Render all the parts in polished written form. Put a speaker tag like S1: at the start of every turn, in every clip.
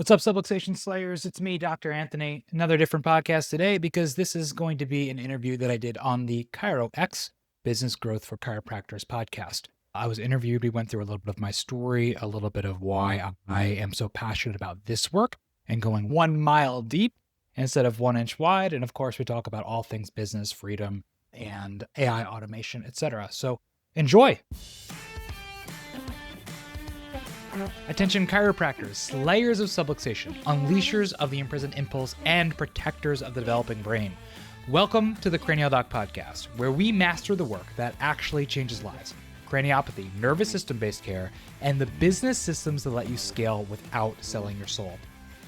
S1: What's up, Subluxation Slayers? It's me, Dr. Anthony. Another different podcast today because this is going to be an interview that I did on the ChiroX Business Growth for Chiropractors podcast. I was interviewed. We went through a little bit of my story, a little bit of why I am so passionate about this work and going 1 mile deep instead of 1 inch wide. And of course, we talk about all things business, freedom, and AI automation, etc. So enjoy. Attention chiropractors, slayers of subluxation, unleashers of the imprisoned impulse, and protectors of the developing brain. Welcome to the Cranial Doc Podcast, where we master the work that actually changes lives. Craniopathy, nervous system-based care, and the business systems that let you scale without selling your soul.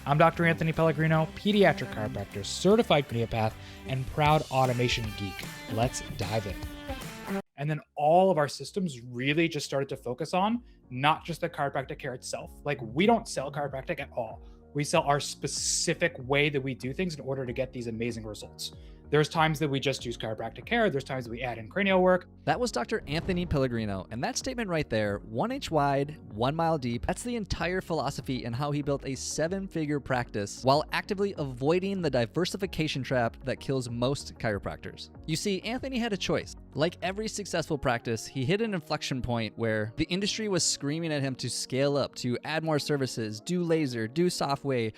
S1: I'm Dr. Anthony Pellegrino, pediatric chiropractor, certified craniopath, and proud automation geek. Let's dive in. And then all of our systems really just started to focus on not just the chiropractic care itself. Like, we don't sell chiropractic at all. We sell our specific way that we do things in order to get these amazing results. There's times that we just use chiropractic care. There's times that we add in cranial work.
S2: That was Dr. Anthony Pellegrino, and that statement right there, 1 inch wide, 1 mile deep, that's the entire philosophy and how he built a 7-figure practice while actively avoiding the diversification trap that kills most chiropractors. You see, Anthony had a choice. Like every successful practice, he hit an inflection point where the industry was screaming at him to scale up, to add more services, do laser, do software,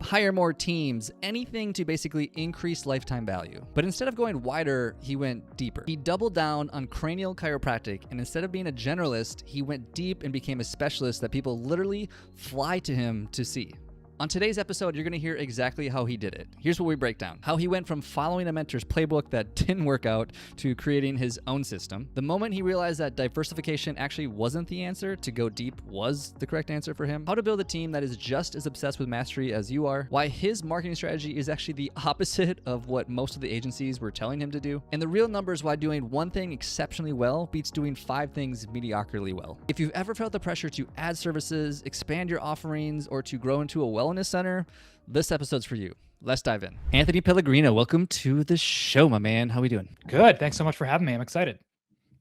S2: hire more teams, anything to basically increase lifetime value. But instead of going wider, he went deeper. He doubled down on cranial chiropractic, and instead of being a generalist, he went deep and became a specialist that people literally fly to him to see. On today's episode, you're going to hear exactly how he did it. Here's what we break down. How he went from following a mentor's playbook that didn't work out to creating his own system. The moment he realized that diversification actually wasn't the answer, to go deep was the correct answer for him. How to build a team that is just as obsessed with mastery as you are. Why his marketing strategy is actually the opposite of what most of the agencies were telling him to do. And the real numbers why doing one thing exceptionally well beats doing 5 things mediocrely well. If you've ever felt the pressure to add services, expand your offerings, or to grow into a wellness center, this episode's for you. Let's dive in. Anthony Pellegrino, welcome to the show, my man. How we doing?
S1: Good. Thanks so much for having me. I'm excited.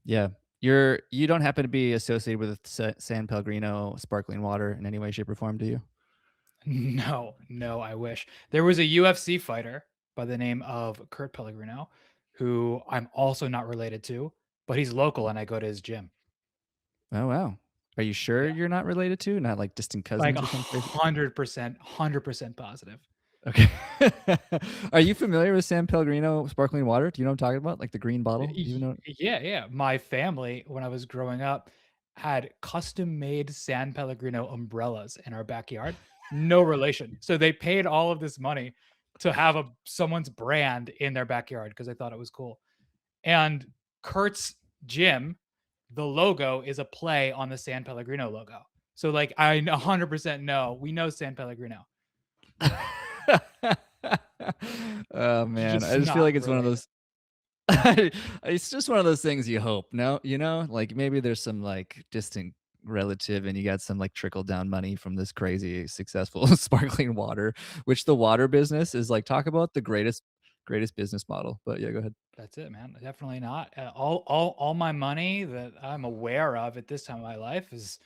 S2: Yeah. You don't happen to be associated with San Pellegrino sparkling water in any way, shape, or form, do you?
S1: No, I wish. There was a UFC fighter by the name of Kurt Pellegrino, who I'm also not related to, but he's local and I go to his gym.
S2: Oh, wow. Are you sure
S1: Yeah.
S2: you're not related to? Not like distant cousins
S1: Like
S2: or something?
S1: 100% positive.
S2: Okay. Are you familiar with San Pellegrino sparkling water? Do you know what I'm talking about? Like the green bottle? Do you know?
S1: Yeah. My family, when I was growing up, had custom-made San Pellegrino umbrellas in our backyard. No relation. So they paid all of this money to have someone's brand in their backyard because they thought it was cool. And Kurt's gym, the logo is a play on the San Pellegrino logo. So like, I 100% know, we know San Pellegrino.
S2: Oh man,
S1: Just
S2: I just feel
S1: not
S2: like it's one of
S1: related.
S2: those. It's just one of those things you hope. No, like maybe there's some like distant relative and you got some like trickle down money from this crazy successful sparkling water, which the water business is like, talk about the greatest business model. But yeah, go ahead.
S1: That's it, man. Definitely not. All my money that I'm aware of at this time of my life is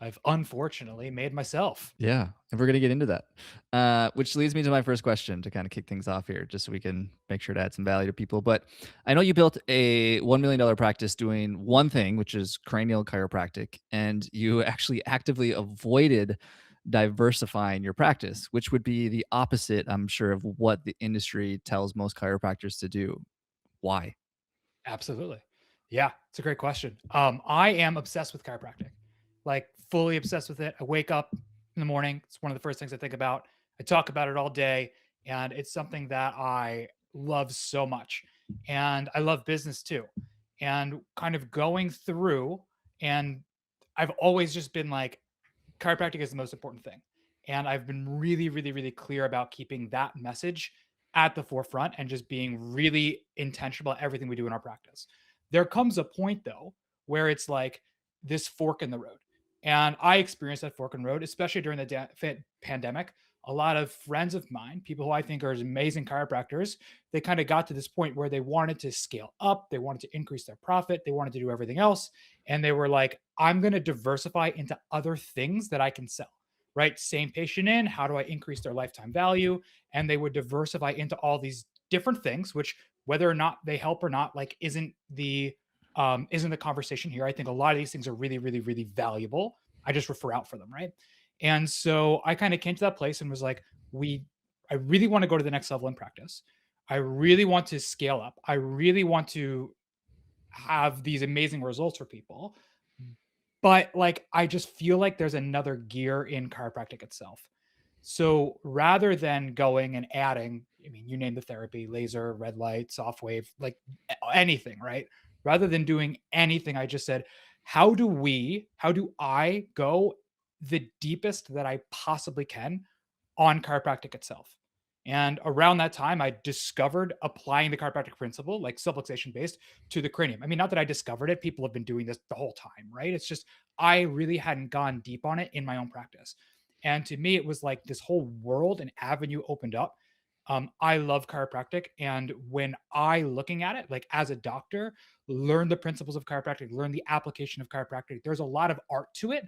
S1: I've unfortunately made myself.
S2: Yeah, and we're gonna get into that, which leads me to my first question to kind of kick things off here, just so we can make sure to add some value to people. But I know you built a $1 million practice doing one thing, which is cranial chiropractic, and you actually actively avoided diversifying your practice, which would be the opposite, I'm sure, of what the industry tells most chiropractors to do. Why?
S1: Absolutely. Yeah, it's a great question. I am obsessed with chiropractic, like fully obsessed with it. I wake up in the morning. It's one of the first things I think about. I talk about it all day, and it's something that I love so much. And I love business too. And kind of going through, and I've always just been like, chiropractic is the most important thing. And I've been really, really, really clear about keeping that message at the forefront and just being really intentional about everything we do in our practice. There comes a point though where it's like this fork in the road. And I experienced that fork in the road, especially during the pandemic. A lot of friends of mine, people who I think are amazing chiropractors, they kind of got to this point where they wanted to scale up, they wanted to increase their profit, they wanted to do everything else. And they were like, I'm going to diversify into other things that I can sell. right? Same patient in, how do I increase their lifetime value? And they would diversify into all these different things, which whether or not they help or not, like isn't the conversation here. I think a lot of these things are really, really, really valuable. I just refer out for them, right? And so I kind of came to that place and was like, we I really want to go to the next level in practice. I really want to scale up. I really want to have these amazing results for people. But like I just feel like there's another gear in chiropractic itself. So rather than going and adding, I mean, you name the therapy, laser, red light, soft wave, like anything, right? Rather than doing anything, I just said, how do I go the deepest that I possibly can on chiropractic itself? And around that time, I discovered applying the chiropractic principle, like subluxation based, to the cranium. I mean, not that I discovered it, people have been doing this the whole time, right? It's just I really hadn't gone deep on it in my own practice. And to me, it was like this whole world and avenue opened up. I love chiropractic. And when I looking at it, like as a doctor, learn the principles of chiropractic, learn the application of chiropractic, there's a lot of art to it.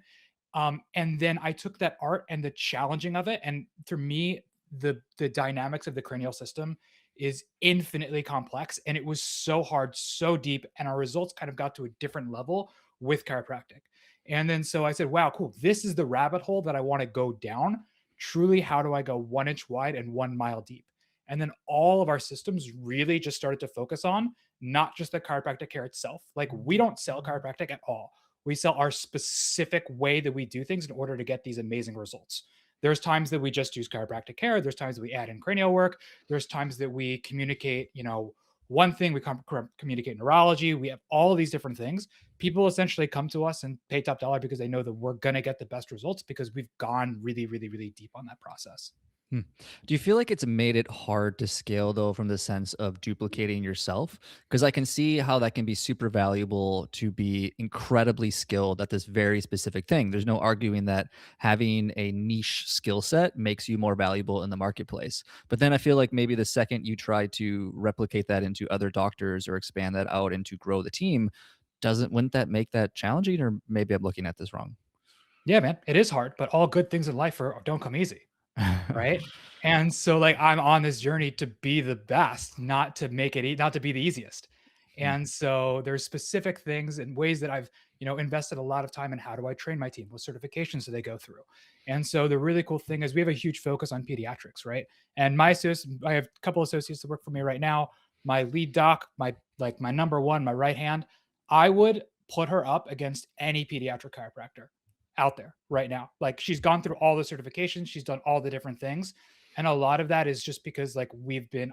S1: And then I took that art and the challenging of it. And for me, the dynamics of the cranial system is infinitely complex. And it was so hard, so deep. And our results kind of got to a different level with chiropractic. And then so I said, wow, cool. This is the rabbit hole that I want to go down. Truly, how do I go 1 inch wide and 1 mile deep? And then all of our systems really just started to focus on not just the chiropractic care itself. Like we don't sell chiropractic at all. We sell our specific way that we do things in order to get these amazing results. There's times that we just use chiropractic care. There's times that we add in cranial work. There's times that we communicate, one thing we communicate neurology. We have all of these different things. People essentially come to us and pay top dollar because they know that we're going to get the best results because we've gone really, really, really deep on that process.
S2: Hmm. Do you feel like it's made it hard to scale though, from the sense of duplicating yourself? Because I can see how that can be super valuable to be incredibly skilled at this very specific thing. There's no arguing that having a niche skill set makes you more valuable in the marketplace. But then I feel like maybe the second you try to replicate that into other doctors or expand that out and to grow the team, wouldn't that make that challenging? Or maybe I'm looking at this wrong.
S1: Yeah, man, it is hard, but all good things in life don't come easy. Right? And so, like, I'm on this journey to be the best, not to make it not to be the easiest.
S2: Hmm.
S1: And so there's specific things and ways that I've, invested a lot of time in how do I train my team? What certifications do they go through? And so the really cool thing is we have a huge focus on pediatrics, right? And I have a couple associates that work for me right now. My lead doc, my number one, my right hand, I would put her up against any pediatric chiropractor out there right now. Like she's gone through all the certifications, she's done all the different things. And a lot of that is just because like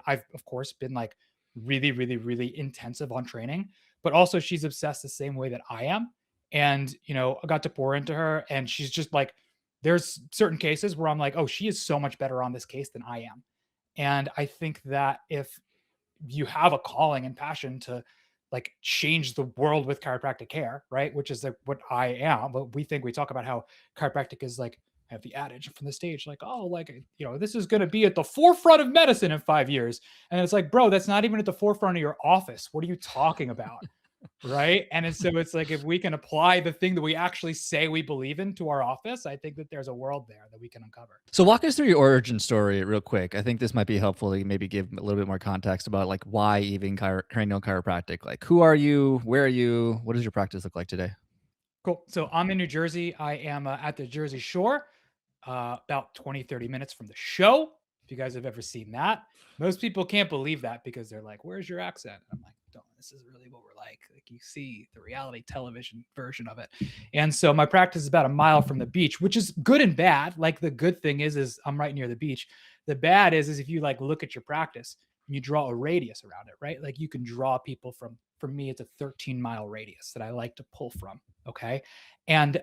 S1: I've of course been like really, really, really intensive on training, but also she's obsessed the same way that I am. And, I got to pour into her and she's just like, there's certain cases where I'm like, oh, she is so much better on this case than I am. And I think that if you have a calling and passion to like change the world with chiropractic care, right? Which is like what I am. But we talk about how chiropractic is like, I have the adage from the stage, like, oh, like, this is going to be at the forefront of medicine in 5 years. And it's like, bro, that's not even at the forefront of your office. What are you talking about? Right. It's like if we can apply the thing that we actually say we believe in to our office, I think that there's a world there that we can uncover.
S2: So walk us through your origin story real quick. I think this might be helpful to maybe give a little bit more context about like why even cranial chiropractic. Like who are you? Where are you? What does your practice look like today?
S1: Cool. So I'm in New Jersey. I am at the Jersey Shore, about 20, 30 minutes from the show. If you guys have ever seen that, most people can't believe that because they're like, where's your accent? I'm like, don't, this is really what we're like. Like you see the reality television version of it. And so my practice is about a mile from the beach, which is good and bad. Like the good thing is I'm right near the beach. The bad is if you like look at your practice and you draw a radius around it, right? Like you can draw people for me, it's a 13-mile radius that I like to pull from. Okay. And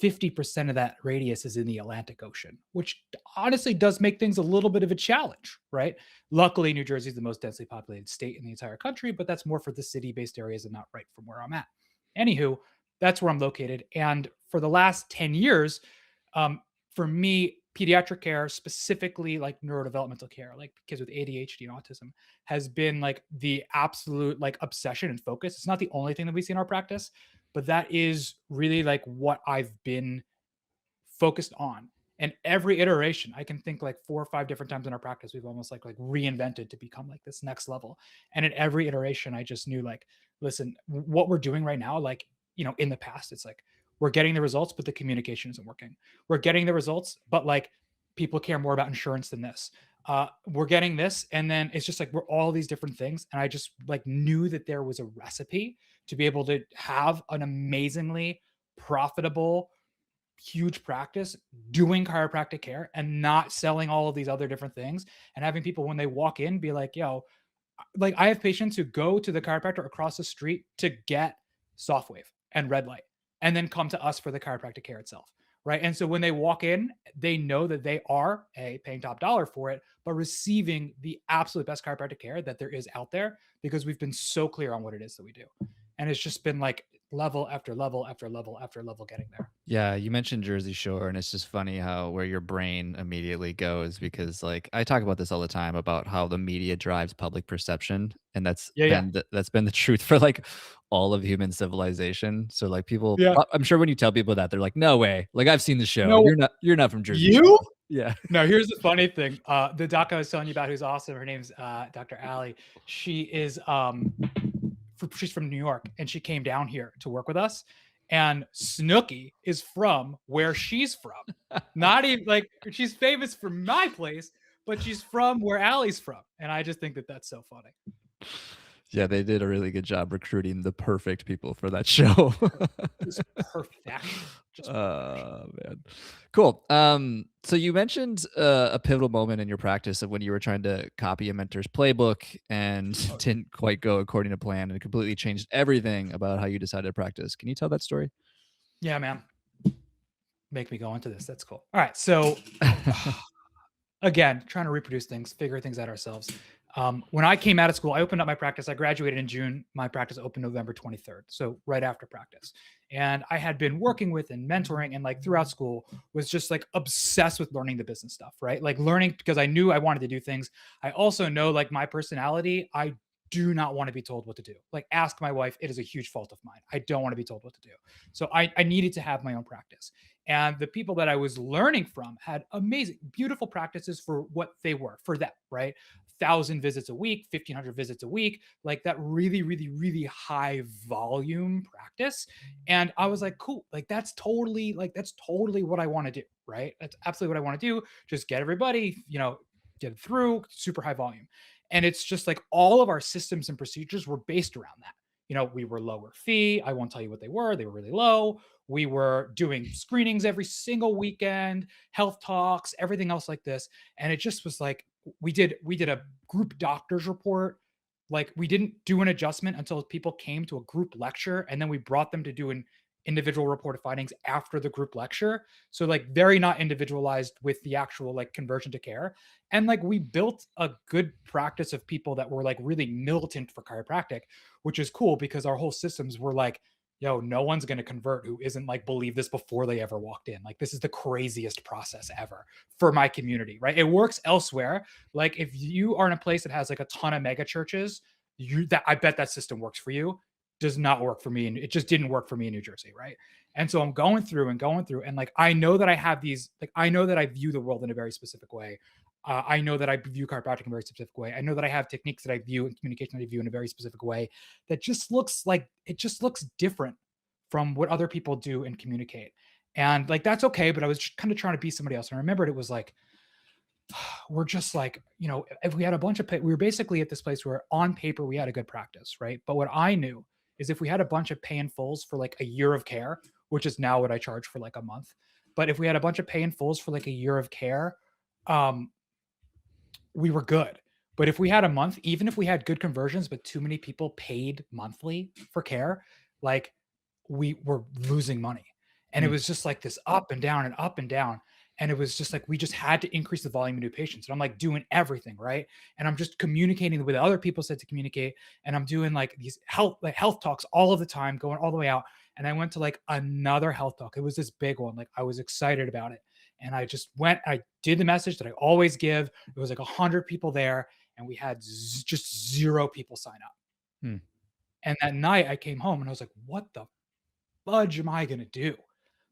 S1: 50% of that radius is in the Atlantic Ocean, which honestly does make things a little bit of a challenge, right? Luckily, New Jersey is the most densely populated state in the entire country, but that's more for the city based areas and not right from where I'm at. Anywho, that's where I'm located. And for the last 10 years, um, for me, pediatric care, specifically like neurodevelopmental care, like kids with ADHD and autism, has been like the absolute like obsession and focus. It's not the only thing that we see in our practice, but that is really like what I've been focused on. And every iteration, I can think like 4 or 5 different times in our practice, we've almost like reinvented to become like this next level. And in every iteration, I just knew like, listen, what we're doing right now, like, in the past, it's like we're getting the results, but the communication isn't working. We're getting the results, but like people care more about insurance than this. We're getting this, and then it's just like we're all these different things. And I just like knew that there was a recipe to be able to have an amazingly profitable, huge practice doing chiropractic care and not selling all of these other different things, and having people when they walk in be like, yo, like I have patients who go to the chiropractor across the street to get soft wave and red light and then come to us for the chiropractic care itself. Right. And so when they walk in, they know that they are paying top dollar for it, but receiving the absolute best chiropractic care that there is out there because we've been so clear on what it is that we do. And it's just been like level after level after level after level getting there.
S2: Yeah, you mentioned Jersey Shore, and it's just funny how where your brain immediately goes because, like, I talk about this all the time about how the media drives public perception, and
S1: Yeah. Yeah.
S2: that's been the truth for like all of human civilization. So, like, people,
S1: Yeah.
S2: I'm sure when you tell people that, they're like, "No way! Like, I've seen the show.
S1: No,
S2: You're not from Jersey
S1: you?
S2: Shore." Yeah.
S1: No, here's the funny thing. The doc I was telling you about, who's awesome. Her name's Dr. Allie. She is she's from New York, and she came down here to work with us. And Snooky is from where she's from. Not even like she's famous for my place, but she's from where Allie's from. And I just think that that's so funny.
S2: Yeah, they did a really good job recruiting the perfect people for that show.
S1: Just perfection. Just perfection.
S2: Man. Cool. So you mentioned a pivotal moment in your practice of when you were trying to copy a mentor's playbook and didn't quite go according to plan and it completely changed everything about how you decided to practice. Can you tell that story?
S1: Yeah, man. Make me go into this. That's cool. All right. So again, trying to reproduce things, figure things out ourselves. When I came out of school, I opened up my practice. I graduated in June. My practice opened November 23rd. So right after practice. And I had been working with and mentoring and like throughout school was just like obsessed with learning the business stuff, right? Like learning because I knew I wanted to do things. I also know like my personality, I do not want to be told what to do. Like ask my wife, it is a huge fault of mine. I don't want to be told what to do. So I needed to have my own practice. And the people that I was learning from had amazing, beautiful practices for what they were for them, right? 1,000 visits a week, 1,500 visits a week, like that really, really, really high volume practice. And I was like, cool, that's totally what I want to do, right? That's absolutely what I want to do. Just get everybody, get it through super high volume. And it's just like all of our systems and procedures were based around that. We were lower fee. I won't tell you what they were. They were really low. We were doing screenings every single weekend, health talks, everything else like this. And it just was like we did a group doctors report. Like we didn't do an adjustment until people came to a group lecture, and then we brought them to do an individual report of findings after the group lecture. So like very not individualized with the actual like conversion to care. And like we built a good practice of people that were like really militant for chiropractic, which is cool because our whole systems were like, yo, no one's going to convert who isn't like believe this before they ever walked in. Like this is the craziest process ever for my community, right? It works elsewhere. Like if you are in a place that has like a ton of mega churches, I bet that system works for you. Does not work for me, and it just didn't work for me in New Jersey, right? And so I'm going through, and like I know that I have these, like I know that I view the world in a very specific way. I know that I view chiropractic in a very specific way. I know that I have techniques that I view and communication that I view in a very specific way that just looks like it just looks different from what other people do and communicate. And like that's okay, but I was just kind of trying to be somebody else. And I remembered it was like we're just like, if we had a bunch of we were basically at this place where on paper we had a good practice, right? But what I knew is if we had a bunch of pay in fulls for like a year of care, which is now what I charge for like a month, but if we had a bunch of pay in fulls for like a year of care, um, we were good. But if we had a month, even if we had good conversions, but too many people paid monthly for care, like we were losing money. And it
S2: Mm.
S1: was just like this up and down and up and down. And it was just like we just had to increase the volume of new patients. And I'm like doing everything, right? And I'm just communicating with other people said to communicate. And I'm doing like these health talks all of the time, going all the way out. And I went to like another health talk. It was this big one. Like I was excited about it. And I just went, I did the message that I always give. It was like 100 people there, and we had just 0 people sign up.
S2: Hmm.
S1: And that night I came home and I was like, what the fudge am I going to do?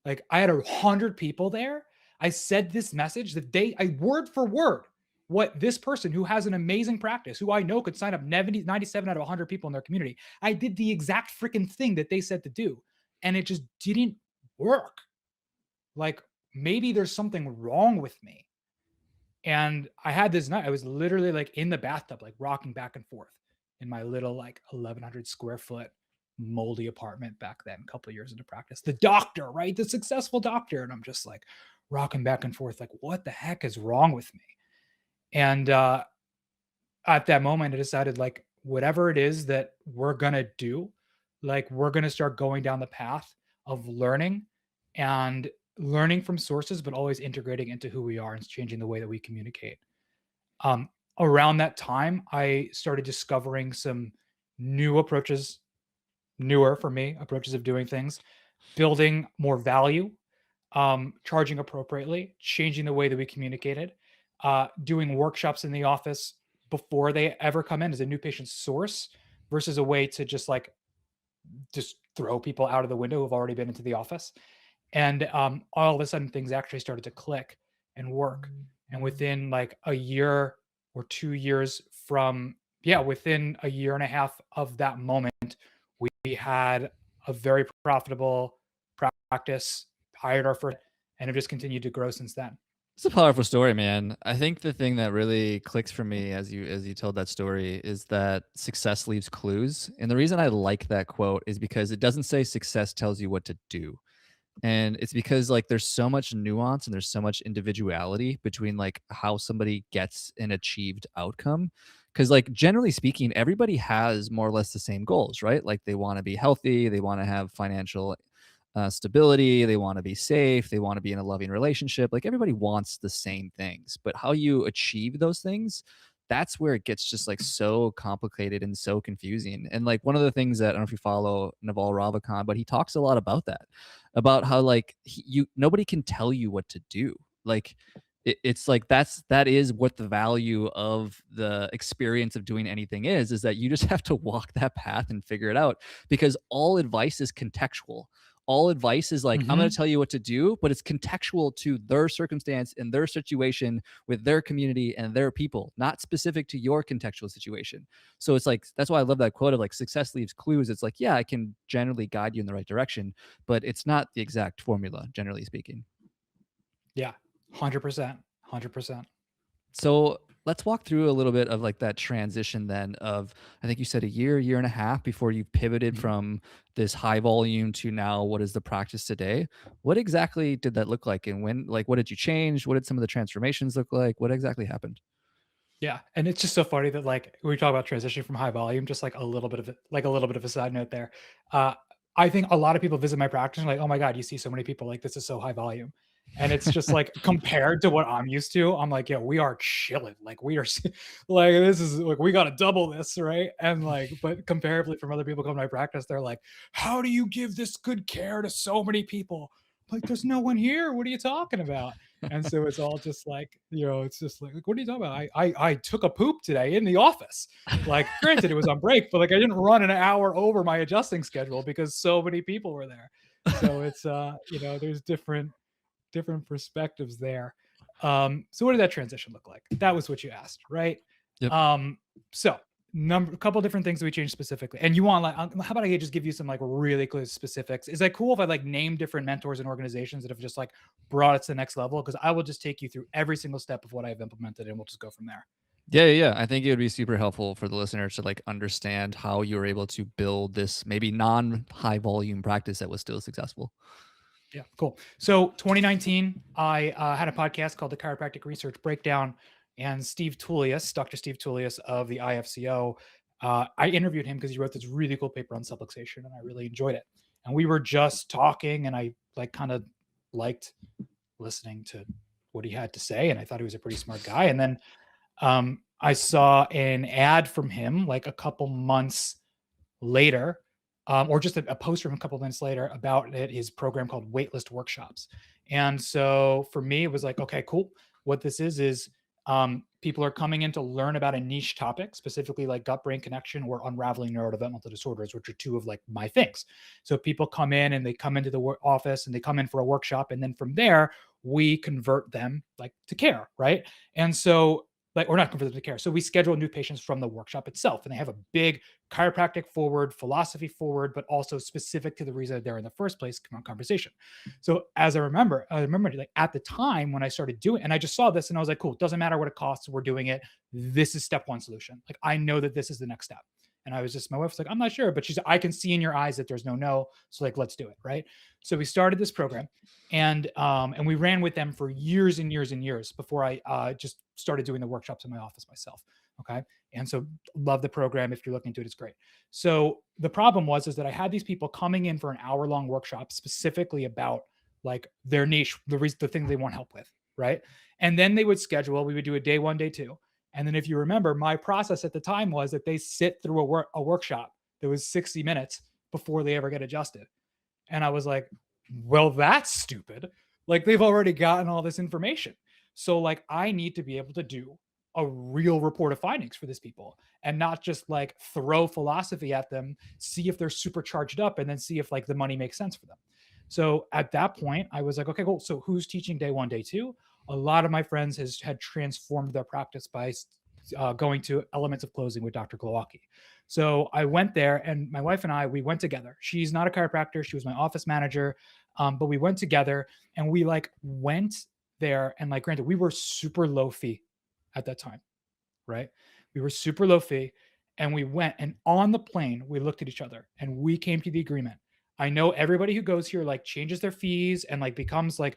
S1: Like I had 100 people there. I said this message that I word for word, what this person who has an amazing practice, who I know could sign up 97 out of 100 people in their community. I did the exact freaking thing that they said to do. And it just didn't work. Like maybe there's something wrong with me. And I had this night, I was literally like in the bathtub, like rocking back and forth in my little like 1,100 square foot moldy apartment back then, a couple of years into practice. The doctor, right? The successful doctor. And I'm just like rocking back and forth, like, what the heck is wrong with me? And at that moment, I decided, like, whatever it is that we're going to do, like, we're going to start going down the path of learning and learning from sources, but always integrating into who we are and changing the way that we communicate. Um, Around that time, I started discovering some new approaches, newer for me approaches of doing things, building more value, charging appropriately, changing the way that we communicated, doing workshops in the office before they ever come in as a new patient source versus a way to just throw people out of the window who've already been into the office. And all of a sudden, things actually started to click and work. And within like a year or 2 years from, yeah, within a year and a half of that moment, we had a very profitable practice, hired our first, and have just continued to grow since then.
S2: It's a powerful story, man. I think the thing that really clicks for me as you told that story is that success leaves clues. And the reason I like that quote is because it doesn't say success tells you what to do. And it's because like there's so much nuance and there's so much individuality between like how somebody gets an achieved outcome. Because like generally speaking, everybody has more or less the same goals, right? Like they want to be healthy, they want to have financial stability, they want to be safe, they want to be in a loving relationship. Like everybody wants the same things, but how you achieve those things, that's where it gets just like so complicated and so confusing. And like one of the things that I don't know if you follow Naval Ravikant, but he talks a lot about that, about how like nobody can tell you what to do. Like it's like that is what the value of the experience of doing anything is that you just have to walk that path and figure it out, because all advice is contextual. All advice is like, I'm going to
S1: Hmm.
S2: tell you what to do, but it's contextual to their circumstance and their situation with their community and their people, not specific to your contextual situation. So it's like, that's why I love that quote of like, success leaves clues. It's like, yeah, I can generally guide you in the right direction, but it's not the exact formula, generally speaking.
S1: Yeah, 100%, 100%.
S2: So let's walk through a little bit of like that transition then of, I think you said a year and a half before you pivoted
S1: Mhm.
S2: from this high volume to now what is the practice today. What exactly did that look like? And when, like, what did you change? What did some of the transformations look like? What exactly happened?
S1: Yeah, and it's just so funny that like we talk about transition from high volume, just like a little bit of a side note there. Uh, I think a lot of people visit my practice and like, oh my god, you see so many people, like this is so high volume, and it's just like compared to what I'm used to, I'm like, yeah, we are chilling, like we are, like this is like we got to double this, right? And like, but comparably from other people coming to my practice, they're like, how do you give this good care to so many people? Like, there's no one here. What are you talking about? And so it's all just like, it's just like, what are you talking about? I took a poop today in the office. Like, granted, it was on break, but like I didn't run an hour over my adjusting schedule because so many people were there. So it's there's different perspectives there. So what did that transition look like? That was what you asked, right?
S2: Yep.
S1: So a couple different things that we changed specifically. And you want like, how about I just give you some like really close specifics? Is that cool if I like name different mentors and organizations that have just like brought it to the next level? Because I will just take you through every single step of what I've implemented and we'll just go from there.
S2: Yeah. I think it would be super helpful for the listeners to like understand how you were able to build this maybe non high volume practice that was still successful.
S1: Yeah, cool. So 2019, I had a podcast called the Chiropractic Research Breakdown, and Dr. Steve Tullius of the IFCO, I interviewed him because he wrote this really cool paper on subluxation, and I really enjoyed it. And we were just talking, and I like kind of liked listening to what he had to say, and I thought he was a pretty smart guy. And then I saw an ad from him like a couple months later, or just a post from a couple minutes later about his program called Waitlist Workshops. And so for me, it was like, okay, cool. What this is people are coming in to learn about a niche topic, specifically like gut brain connection or unraveling neurodevelopmental disorders, which are two of like my things. So people come in and they come into the office and they come in for a workshop. And then from there, we convert them like to care. Right. And so like, or not convert them to care. So we schedule new patients from the workshop itself, and they have a big chiropractic forward, philosophy forward, but also specific to the reason they're in the first place conversation. So as I remember like at the time when I started doing, and I just saw this and I was like, cool, it doesn't matter what it costs, we're doing it. This is step one solution. Like I know that this is the next step. And I was just, my wife's like, I'm not sure, but she's, I can see in your eyes that there's no. So like, let's do it. Right. So we started this program, and we ran with them for years and years and years before I just started doing the workshops in my office myself. Okay. And so love the program. If you're looking into it, it's great. So the problem is that I had these people coming in for an hour-long workshop specifically about like their niche, the thing they want help with. Right. And then they would schedule, we would do a day one, day two. And then if you remember, my process at the time was that they sit through a workshop that was 60 minutes before they ever get adjusted. And I was like, well, that's stupid. Like they've already gotten all this information. So like I need to be able to do a real report of findings for these people and not just like throw philosophy at them, see if they're super charged up, and then see if like the money makes sense for them. So at that point, I was like, okay, cool. So who's teaching day one, day two? A lot of my friends had transformed their practice by going to Elements of Closing with Dr. Glowacki. So I went there, and my wife and I, we went together. She's not a chiropractor. She was my office manager. But we went together, and we like went there, and like, granted, we were super low fee at that time, right? We were super low fee, and we went, and on the plane, we looked at each other and we came to the agreement. I know everybody who goes here like changes their fees and like becomes like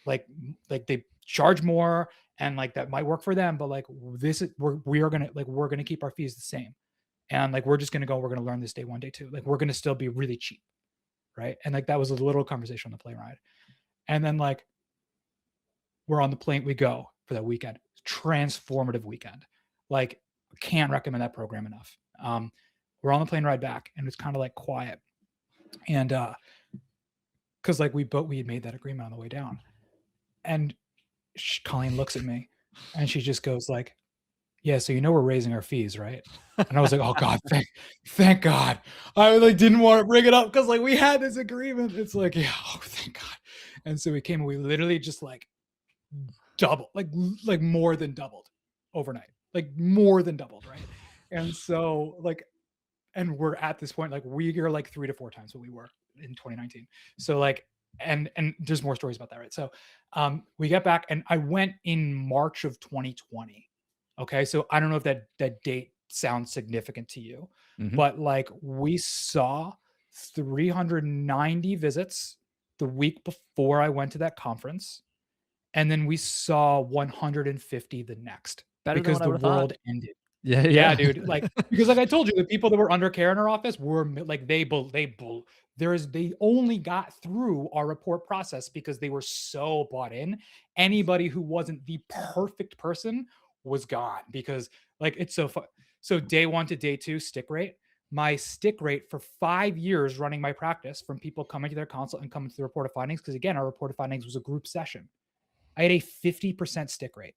S1: they charge more, and like that might work for them, but like this is we're gonna keep our fees the same, and like we're gonna learn this day one, day two, like we're gonna still be really cheap, right? And like that was a little conversation on the plane ride, and then like we're on the plane, we go for that weekend, transformative weekend, like can't recommend that program enough. We're on the plane ride back, and it's kind of like quiet, and because like we had made that agreement on the way down, and Colleen looks at me and she just goes like, yeah, so we're raising our fees, right? And I was like, oh God, thank God. I like didn't want to bring it up because like we had this agreement. It's like, yeah, oh thank God. And so we came and we literally just like doubled, like more than doubled overnight, like more than doubled, right? And so like, and we're at this point, like we are like 3 to 4 times what we were in 2019. So like, and there's more stories about that, right? So we get back, and I went in March of 2020. Okay, so I don't know if that date sounds significant to you, but like we saw 390 visits the week before I went to that conference, and then we saw 150 the next.
S2: Better than
S1: because
S2: what I
S1: the
S2: would've thought.
S1: world ended.
S2: Yeah,
S1: Yeah, dude. Like, because like I told you, the people that were under care in our office were like, they only got through our report process because they were so bought in. Anybody who wasn't the perfect person was gone, because like it's so fun. So day one to day two stick rate, my stick rate for 5 years running my practice, from people coming to their consult and coming to the report of findings, because again, our report of findings was a group session, I had a 50% stick rate.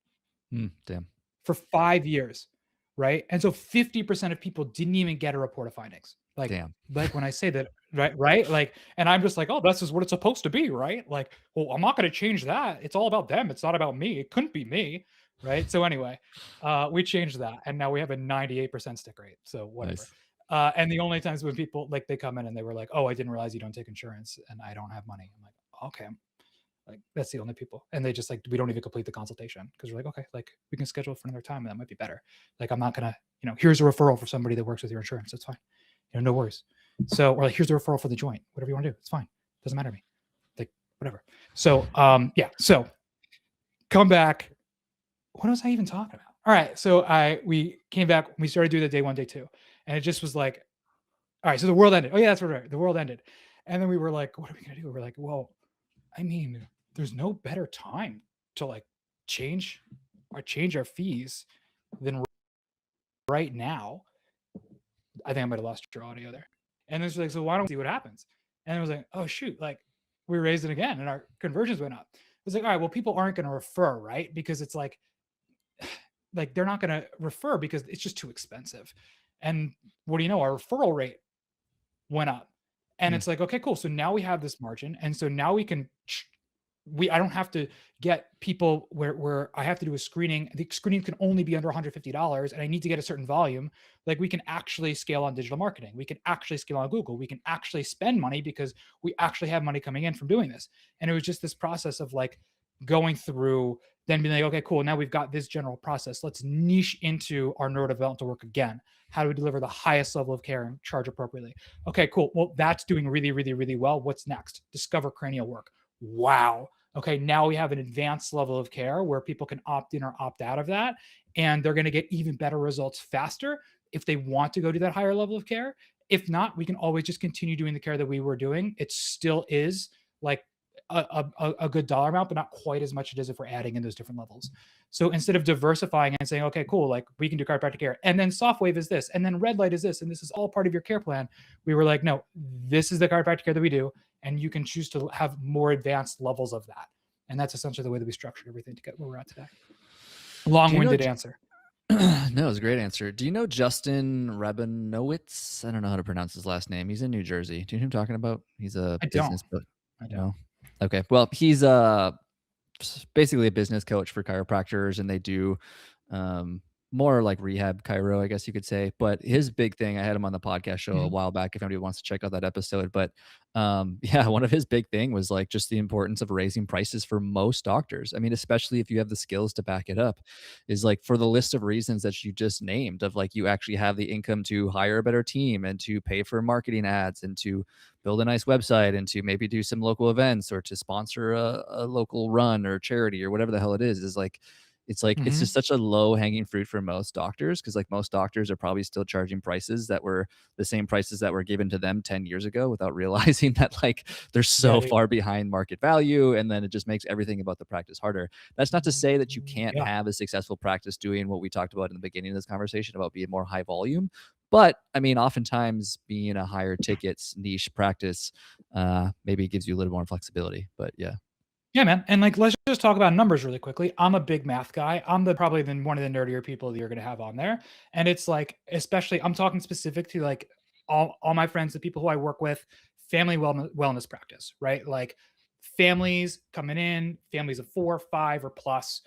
S2: Damn.
S1: For 5 years, right? And so 50% of people didn't even get a report of findings. Like,
S2: Damn.
S1: like when I say that, right? Like, and I'm just like, oh, this is what it's supposed to be, right? Like, well, I'm not going to change that. It's all about them. It's not about me. It couldn't be me, right? So anyway, we changed that, and now we have a 98% stick rate. So whatever.
S2: Nice.
S1: And the only times when people like they come in and they were like, oh, I didn't realize you don't take insurance and I don't have money. I'm like, okay. Like that's the only people. And they just like, we don't even complete the consultation, because we're like, okay, like we can schedule for another time and that might be better. Like I'm not gonna, here's a referral for somebody that works with your insurance. That's fine. No worries. So, or like, here's a referral for the joint, whatever you want to do. It's fine. Doesn't matter to me. Like whatever. So yeah. So come back. What was I even talking about? All right. So we came back, we started doing the day one, day two. And it just was like, all right, so the world ended. Oh yeah, that's right. The world ended. And then we were like, what are we gonna do? We're like, well, I mean, there's no better time to like change our fees than right now. I think I might have lost your audio there. And it's like, so why don't we see what happens? And it was like, oh shoot, like we raised it again and our conversions went up. It was like, all right, well, people aren't going to refer, right? Because it's like like they're not going to refer because it's just too expensive. And what do you know? Our referral rate went up. And
S2: Hmm.
S1: it's like, okay, cool. So now we have this margin. And so now we can I don't have to get people where I have to do a screening. The screening can only be under $150 and I need to get a certain volume. Like we can actually scale on digital marketing. We can actually scale on Google. We can actually spend money because we actually have money coming in from doing this. And it was just this process of like going through, then being like, okay, cool. Now we've got this general process. Let's niche into our neurodevelopmental work again. How do we deliver the highest level of care and charge appropriately? Okay, cool. Well, that's doing really, really, really well. What's next? Discover cranial work. Wow. Okay, now we have an advanced level of care where people can opt in or opt out of that. And they're going to get even better results faster if they want to go to that higher level of care. If not, we can always just continue doing the care that we were doing. It still is like a good dollar amount, but not quite as much as it is if we're adding in those different levels. So instead of diversifying and saying, okay, cool, like we can do chiropractic care, and then soft wave is this, and then red light is this, and this is all part of your care plan, we were like, no, this is the chiropractic care that we do, and you can choose to have more advanced levels of that. And that's essentially the way that we structured everything to get where we're at today.
S2: Do you know?
S1: Long-winded answer.
S2: No, it was a great answer. Do you know Justin Rabinowitz? I don't know how to pronounce his last name. He's in New Jersey. Do you know who I'm talking about? He's a
S1: I don't.
S2: business, but
S1: I don't.
S2: no. Okay. Well, he's basically a business coach for chiropractors, and they do um, more like rehab chiro, I guess you could say. But his big thing, I had him on the podcast show a
S1: Mhm.
S2: while back. If anybody wants to check out that episode, but yeah, one of his big thing was like just the importance of raising prices for most doctors. I mean, especially if you have the skills to back it up, is like for the list of reasons that you just named of like you actually have the income to hire a better team and to pay for marketing ads and to build a nice website and to maybe do some local events or to sponsor a local run or charity or whatever the hell it is like it's
S1: Mhm.
S2: just such a low hanging fruit for most doctors because like most doctors are probably still charging prices that were the same prices that were given to them 10 years ago without realizing that like they're
S1: Yeah,
S2: so
S1: dude.
S2: far behind market value, and then it just makes everything about the practice harder. That's not to say that you can't
S1: Yeah.
S2: have a successful practice doing what we talked about in the beginning of this conversation about being more high volume, but I mean, oftentimes being a higher tickets niche practice maybe gives you a little more flexibility. But yeah.
S1: Yeah, man. And like, let's just talk about numbers really quickly. I'm a big math guy. I'm the probably the one of the nerdier people that you're gonna have on there. And it's like, especially, I'm talking specific to like all my friends, the people who I work with, family wellness practice, right? Like families coming in, families of 4, 5, or plus,